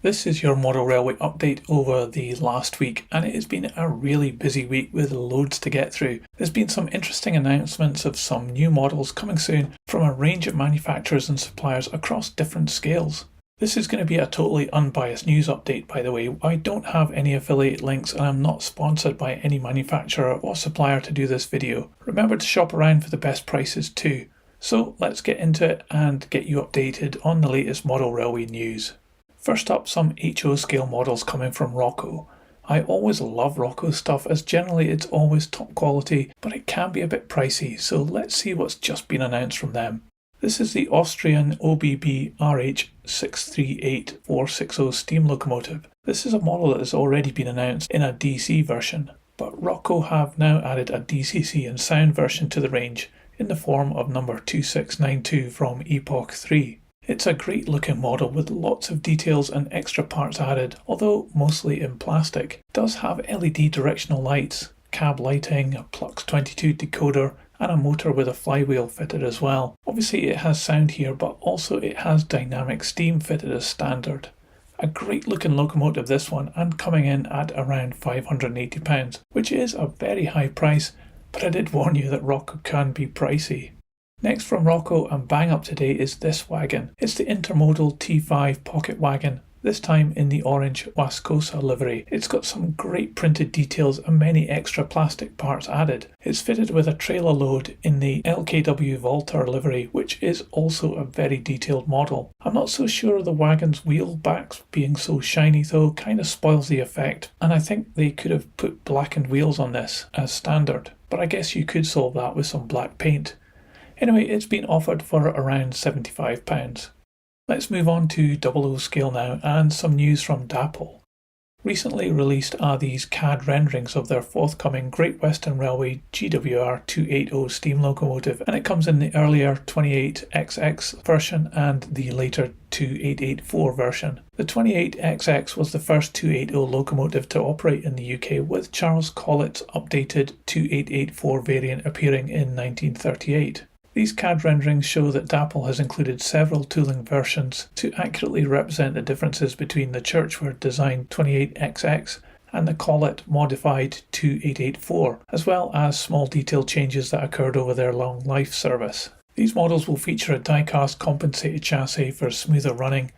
This is your model railway update over the last week, and it has been a really busy week with loads to get through. There's been some interesting announcements of some new models coming soon from a range of manufacturers and suppliers across different scales. This is going to be a totally unbiased news update, by the way. I don't have any affiliate links and I'm not sponsored by any manufacturer or supplier to do this video. Remember to shop around for the best prices too. So let's get into it and get you updated on the latest model railway news. First up, some HO scale models coming from Roco. I always love Roco stuff as generally it's always top quality, but it can be a bit pricey, so let's see what's just been announced from them. This is the Austrian OBB RH 638460 steam locomotive. This is a model that has already been announced in a DC version, but Roco have now added a DCC and sound version to the range in the form of number 2692 from Epoch 3. It's a great looking model with lots of details and extra parts added, although mostly in plastic. It does have LED directional lights, cab lighting, a Plux 22 decoder, and a motor with a flywheel fitted as well. Obviously it has sound here, but also it has dynamic steam fitted as standard. A great looking locomotive this one, and coming in at around £580, which is a very high price, but I did warn you that Roco can be pricey. Next from Roco and bang up to date is this wagon. It's the Intermodal T5 pocket wagon, this time in the orange Wascosa livery. It's got some great printed details and many extra plastic parts added. It's fitted with a trailer load in the LKW Volter livery, which is also a very detailed model. I'm not so sure the wagon's wheel backs being so shiny though kind of spoils the effect, and I think they could have put blackened wheels on this as standard, but I guess you could solve that with some black paint. Anyway, it's been offered for around £75. Let's move on to 00 scale now and some news from Dapol. Recently released are these CAD renderings of their forthcoming Great Western Railway GWR 280 steam locomotive, and it comes in the earlier 28XX version and the later 2884 version. The 28XX was the first 280 locomotive to operate in the UK, with Charles Collett's updated 2884 variant appearing in 1938. These CAD renderings show that Dapol has included several tooling versions to accurately represent the differences between the Churchward designed 28XX and the Collett modified 2884, as well as small detail changes that occurred over their long life service. These models will feature a DieCast compensated chassis for smoother running,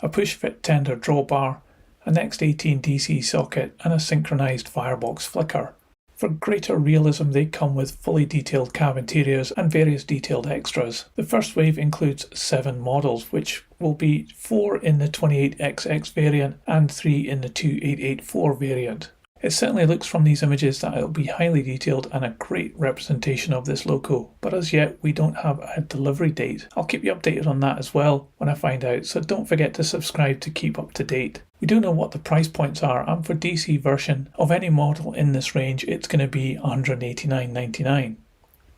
a push-fit tender drawbar, a Next 18 DC socket and a synchronized firebox flicker. For greater realism, they come with fully detailed cab interiors and various detailed extras. The first wave includes 7 models, which will be 4 in the 28XX variant and 3 in the 2884 variant. It certainly looks from these images that it will be highly detailed and a great representation of this loco, but as yet we don't have a delivery date. I'll keep you updated on that as well when I find out, so don't forget to subscribe to keep up to date. We do know what the price points are, and for DC version of any model in this range it's going to be £189.99.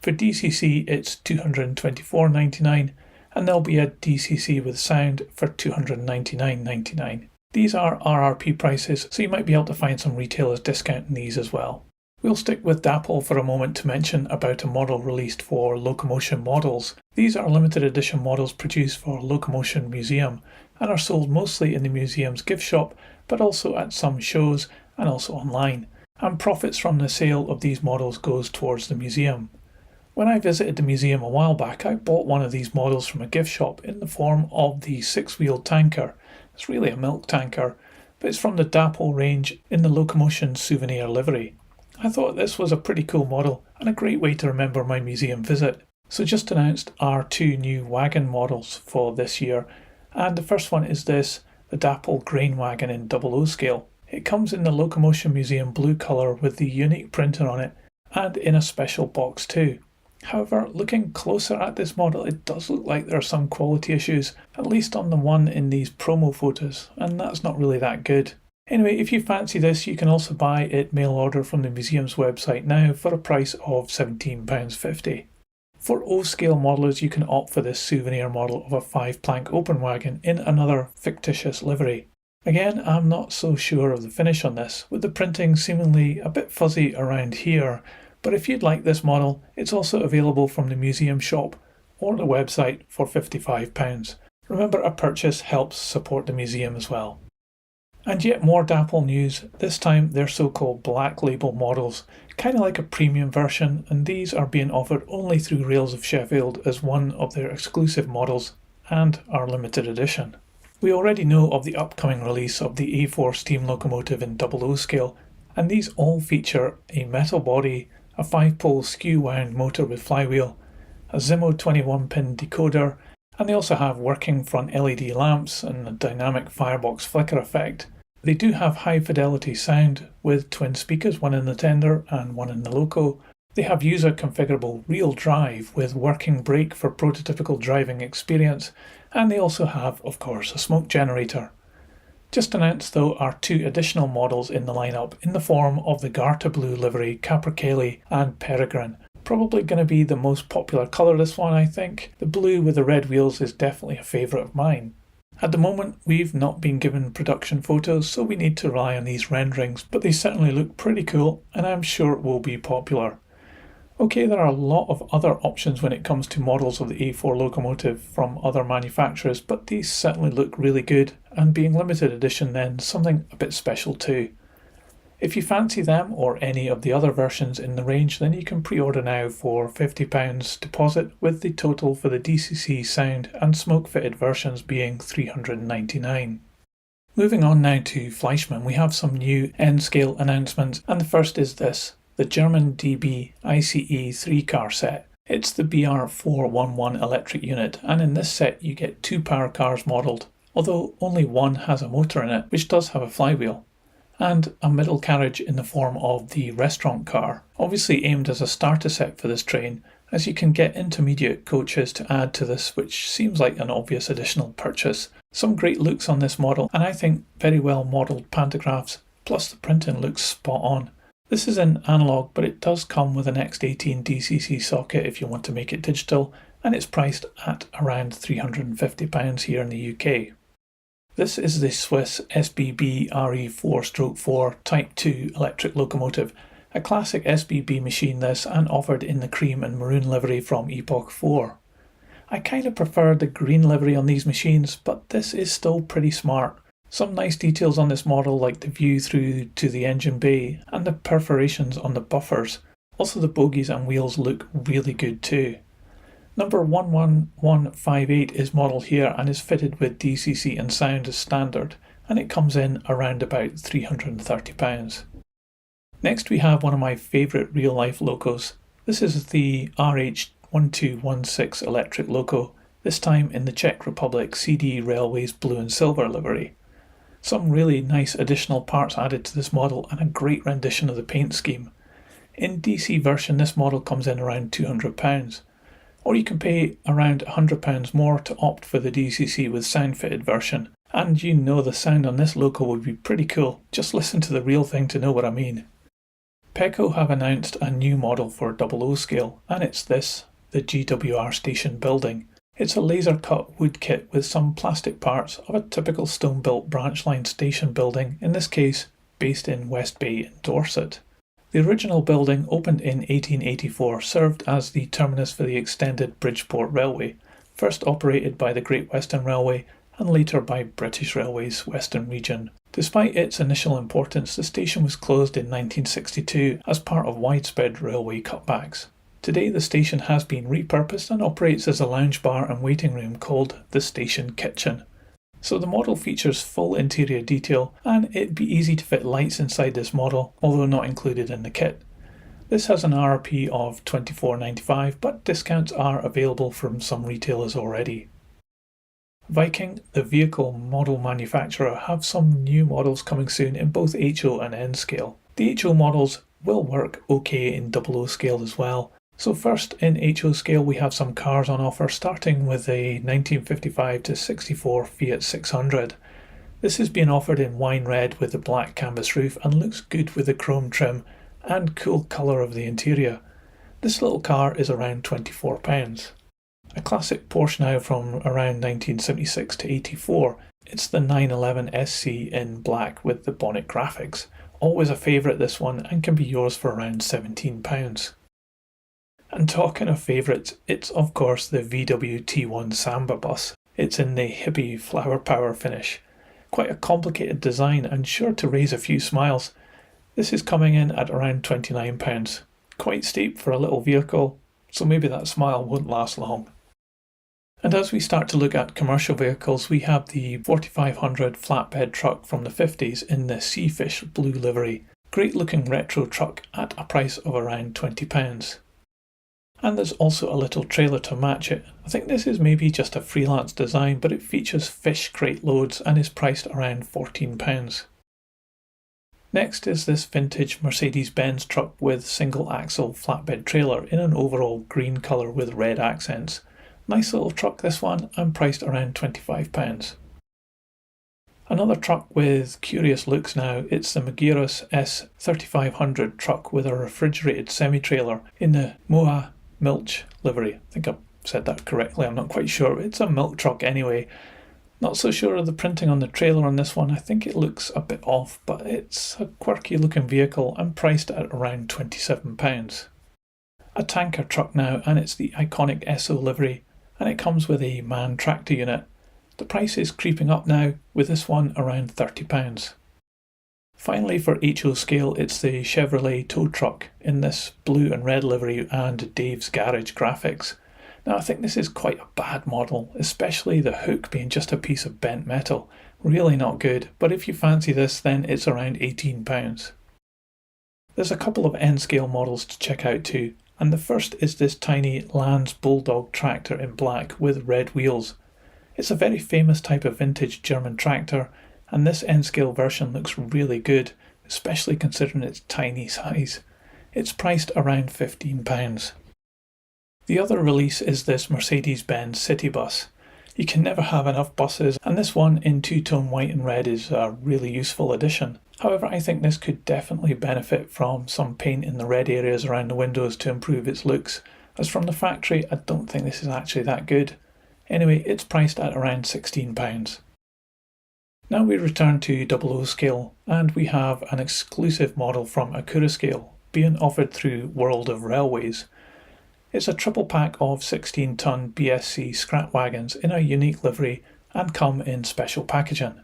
For DCC it's £224.99, and there'll be a DCC with sound for £299.99. These are RRP prices, so you might be able to find some retailers discounting these as well. We'll stick with Dapol for a moment to mention about a model released for Locomotion Models. These are limited edition models produced for Locomotion Museum and are sold mostly in the museum's gift shop, but also at some shows and also online. And profits from the sale of these models goes towards the museum. When I visited the museum a while back, I bought one of these models from a gift shop in the form of the 6-wheeled tanker. It's really a milk tanker, but it's from the Dapol range in the Locomotion souvenir livery. I thought this was a pretty cool model and a great way to remember my museum visit. So just announced are 2 new wagon models for this year, and the first one is this, the Dapol grain wagon in 00 scale. It comes in the Locomotion Museum blue colour with the unique printing on it and in a special box too. However, looking closer at this model, it does look like there are some quality issues, at least on the one in these promo photos, and that's not really that good. Anyway, if you fancy this, you can also buy it mail order from the museum's website now for a price of £17.50. For O-scale modelers, you can opt for this souvenir model of a 5-plank open wagon in another fictitious livery. Again, I'm not so sure of the finish on this, with the printing seemingly a bit fuzzy around here, but if you'd like this model, it's also available from the museum shop or the website for £55. Remember, a purchase helps support the museum as well. And yet more Dapol news, this time they're so-called black label models, kind of like a premium version, and these are being offered only through Rails of Sheffield as one of their exclusive models and are limited edition. We already know of the upcoming release of the A4 steam locomotive in double-O scale, and these all feature a metal body, a 5-pole skew-wound motor with flywheel, a Zimo 21-pin decoder, and they also have working front LED lamps and a dynamic firebox flicker effect. They do have high fidelity sound with twin speakers, one in the tender and one in the Loco. They have user configurable real drive with working brake for prototypical driving experience, and they also have, of course, a smoke generator. Just announced though are 2 additional models in the lineup in the form of the Garter Blue livery Capercaillie and Peregrine. Probably going to be the most popular colour, this one, I think. The blue with the red wheels is definitely a favourite of mine. At the moment we've not been given production photos, so we need to rely on these renderings, but they certainly look pretty cool and I'm sure it will be popular. Okay, there are a lot of other options when it comes to models of the A4 locomotive from other manufacturers, but these certainly look really good, and being limited edition then something a bit special too. If you fancy them or any of the other versions in the range, then you can pre-order now for £50 deposit, with the total for the DCC sound and smoke fitted versions being £399. Moving on now to Fleischmann, we have some new N-scale announcements, and the first is this, the German DB ICE 3-car set. It's the BR411 electric unit, and in this set you get 2 power cars modelled, although only one has a motor in it, which does have a flywheel, and a middle carriage in the form of the restaurant car, obviously aimed as a starter set for this train, as you can get intermediate coaches to add to this, which seems like an obvious additional purchase. Some great looks on this model, and I think very well modelled pantographs, plus the printing looks spot on. This is in analogue, but it does come with an X18 DCC socket if you want to make it digital, and it's priced at around £350 here in the UK. This is the Swiss SBB RE4/4 Type 2 electric locomotive, a classic SBB machine this, and offered in the cream and maroon livery from Epoch 4. I kind of prefer the green livery on these machines, but this is still pretty smart. Some nice details on this model, like the view through to the engine bay and the perforations on the buffers. Also the bogies and wheels look really good too. Number 11158 is modelled here and is fitted with DCC and sound as standard, and it comes in around about £330. Next we have one of my favourite real life locos. This is the RH1216 electric loco, this time in the Czech Republic CD Railways blue and silver livery. Some really nice additional parts added to this model and a great rendition of the paint scheme. In DC version this model comes in around £200, or you can pay around £100 more to opt for the DCC with sound fitted version, and you know the sound on this loco would be pretty cool, just listen to the real thing to know what I mean. Peco have announced a new model for double-O scale, and it's this, the GWR station building. It's a laser cut wood kit with some plastic parts of a typical stone built branch line station building, in this case based in West Bay in Dorset. The original building, opened in 1884, served as the terminus for the extended Bridgeport Railway, first operated by the Great Western Railway and later by British Railways Western Region. Despite its initial importance, the station was closed in 1962 as part of widespread railway cutbacks. Today the station has been repurposed and operates as a lounge bar and waiting room called the Station Kitchen. So the model features full interior detail, and it'd be easy to fit lights inside this model, although not included in the kit. This has an RRP of £24.95, but discounts are available from some retailers already. Viking, the vehicle model manufacturer, have some new models coming soon in both HO and N scale. The HO models will work okay in double-O scale as well. So first, in HO scale we have some cars on offer, starting with a 1955 to 64 Fiat 600. This is being offered in wine red with the black canvas roof and looks good with the chrome trim and cool colour of the interior. This little car is around £24. A classic Porsche now from around 1976 to 84. It's the 911 SC in black with the bonnet graphics. Always a favourite this one, and can be yours for around £17. And talking of favourites, it's of course the VW T1 Samba bus. It's in the hippie flower power finish. Quite a complicated design and sure to raise a few smiles. This is coming in at around £29. Quite steep for a little vehicle, so maybe that smile won't last long. And as we start to look at commercial vehicles, we have the 4500 flatbed truck from the 50s in the Seafish blue livery. Great looking retro truck at a price of around £20. And there's also a little trailer to match it. I think this is maybe just a freelance design, but it features fish crate loads and is priced around £14. Next is this vintage Mercedes-Benz truck with single axle flatbed trailer in an overall green colour with red accents. Nice little truck this one, and priced around £25. Another truck with curious looks now, it's the Magirus S3500 truck with a refrigerated semi-trailer in the Moa Milch livery. I think I've said that correctly, I'm not quite sure. It's a milk truck anyway. Not so sure of the printing on the trailer on this one. I think it looks a bit off, but it's a quirky looking vehicle and priced at around £27. A tanker truck now, and it's the iconic Esso livery, and it comes with a MAN tractor unit. The price is creeping up now, with this one around £30. Finally, for HO scale, it's the Chevrolet tow truck in this blue and red livery and Dave's Garage graphics. Now I think this is quite a bad model, especially the hook being just a piece of bent metal. Really not good, but if you fancy this then it's around £18. There's a couple of N-scale models to check out too, and the first is this tiny Lanz Bulldog tractor in black with red wheels. It's a very famous type of vintage German tractor, and this N-scale version looks really good, especially considering its tiny size. It's priced around £15. The other release is this Mercedes-Benz City Bus. You can never have enough buses, and this one in two-tone white and red is a really useful addition. However, I think this could definitely benefit from some paint in the red areas around the windows to improve its looks, as from the factory I don't think this is actually that good. Anyway, it's priced at around £16. Now we return to 00 scale, and we have an exclusive model from Accurascale being offered through World of Railways. It's a triple pack of 16-ton BSC scrap wagons in a unique livery and come in special packaging.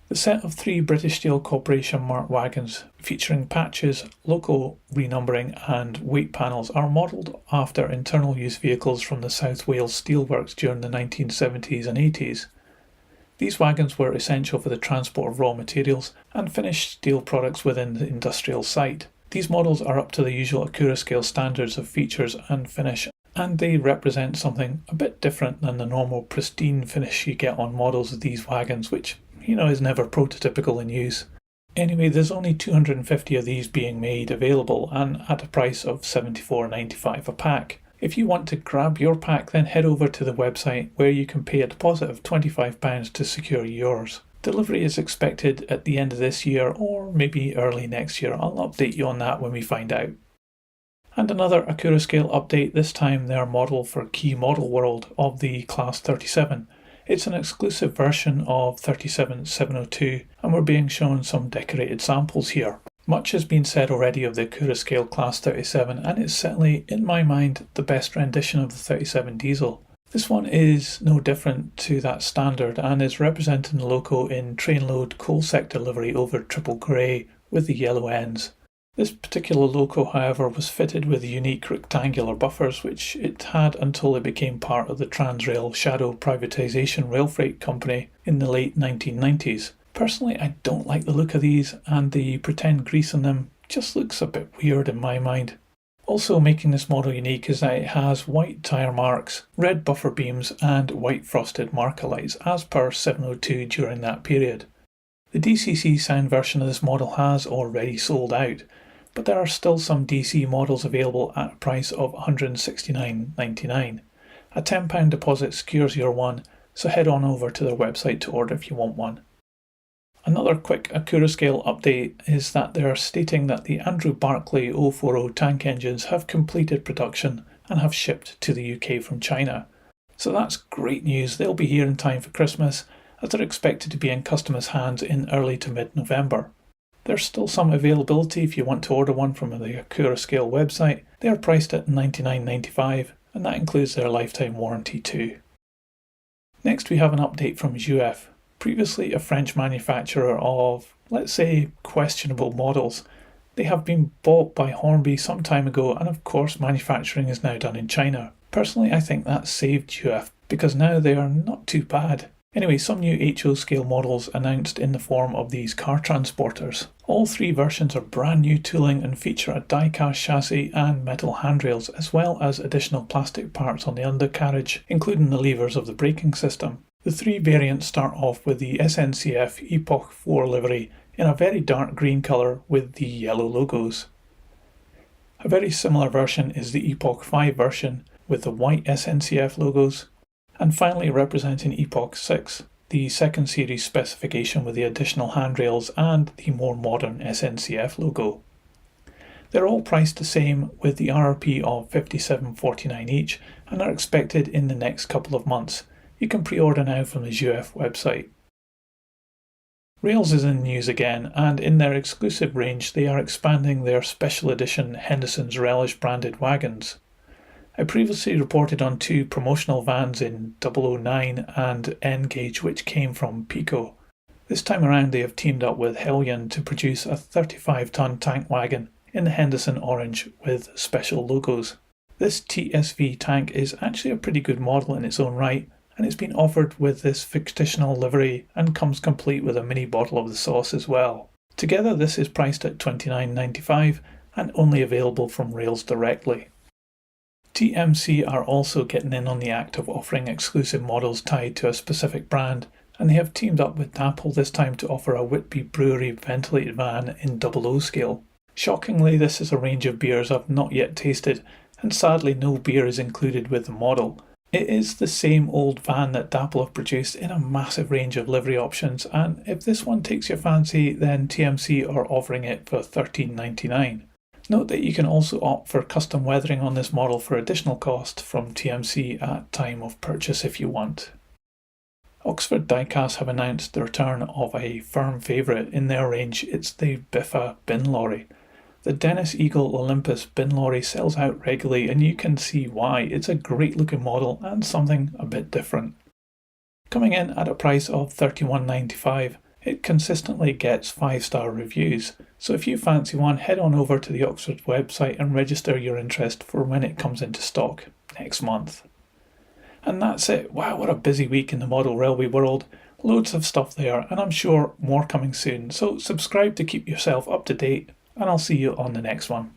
The set of 3 British Steel Corporation marked wagons featuring patches, local renumbering and weight panels are modelled after internal use vehicles from the South Wales Steelworks during the 1970s and 80s. These wagons were essential for the transport of raw materials and finished steel products within the industrial site. These models are up to the usual Accurascale standards of features and finish, and they represent something a bit different than the normal pristine finish you get on models of these wagons, which is never prototypical in use. Anyway, there's only 250 of these being made available and at a price of £74.95 a pack. If you want to grab your pack, then head over to the website where you can pay a deposit of £25 to secure yours. Delivery is expected at the end of this year or maybe early next year. I'll update you on that when we find out. And another Accurascale update, this time their model for Key Model World of the Class 37. It's an exclusive version of 37702 and we're being shown some decorated samples here. Much has been said already of the Accurascale Class 37 and it's certainly, in my mind, the best rendition of the 37 diesel. This one is no different to that standard and is representing the loco in trainload coal sector livery over triple grey with the yellow ends. This particular loco, however, was fitted with unique rectangular buffers which it had until it became part of the Transrail Shadow Privatisation Rail Freight Company in the late 1990s. Personally, I don't like the look of these, and the pretend grease on them just looks a bit weird in my mind. Also making this model unique is that it has white tyre marks, red buffer beams and white frosted marker lights as per 702 during that period. The DCC sound version of this model has already sold out, but there are still some DC models available at a price of £169.99. A £10 deposit secures your one, so head on over to their website to order if you want one. Another quick Accurascale update is that they are stating that the Andrew Barclay 040 tank engines have completed production and have shipped to the UK from China. So that's great news. They'll be here in time for Christmas, as they're expected to be in customers' hands in early to mid-November. There's still some availability if you want to order one from the Accurascale website. They are priced at $99.95 and that includes their lifetime warranty too. Next we have an update from Jouef. Previously a French manufacturer of, let's say, questionable models, they have been bought by Hornby some time ago, and of course manufacturing is now done in China. Personally, I think that saved Jouef, because now they are not too bad. Anyway, some new HO scale models announced in the form of these car transporters. All three versions are brand new tooling and feature a DieCast chassis and metal handrails, as well as additional plastic parts on the undercarriage, including the levers of the braking system. The three variants start off with the SNCF Epoch 4 livery in a very dark green colour with the yellow logos. A very similar version is the Epoch 5 version with the white SNCF logos. And finally, representing Epoch 6, the second series specification with the additional handrails and the more modern SNCF logo. They're all priced the same with the RRP of $57.49 each and are expected in the next couple of months. You can pre-order now from the Jouef website. Rails is in the news again, and in their exclusive range they are expanding their special edition Henderson's Relish branded wagons. I previously reported on two promotional vans in 009 and N-Gauge which came from Peco. This time around they have teamed up with Heljan to produce a 35-ton tank wagon in the Henderson orange with special logos. This TSV tank is actually a pretty good model in its own right, and it's been offered with this fictional livery and comes complete with a mini bottle of the sauce as well. Together this is priced at $29.95 and only available from Rails directly. TMC are also getting in on the act of offering exclusive models tied to a specific brand, and they have teamed up with Dapol this time to offer a Whitby Brewery ventilated van in 00 scale. Shockingly, this is a range of beers I've not yet tasted, and sadly no beer is included with the model. It is the same old van that Dapol have produced in a massive range of livery options, and if this one takes your fancy, then TMC are offering it for $13.99. Note that you can also opt for custom weathering on this model for additional cost from TMC at time of purchase if you want. Oxford DieCast have announced the return of a firm favourite in their range. It's the Biffa bin lorry. The Dennis Eagle Olympus bin lorry sells out regularly, and you can see why. It's a great looking model and something a bit different. Coming in at a price of $31.95, it consistently gets 5-star reviews, so if you fancy one, head on over to the Oxford website and register your interest for when it comes into stock next month. And that's it. Wow, what a busy week in the model railway world. Loads of stuff there, and I'm sure more coming soon, so subscribe to keep yourself up to date, and I'll see you on the next one.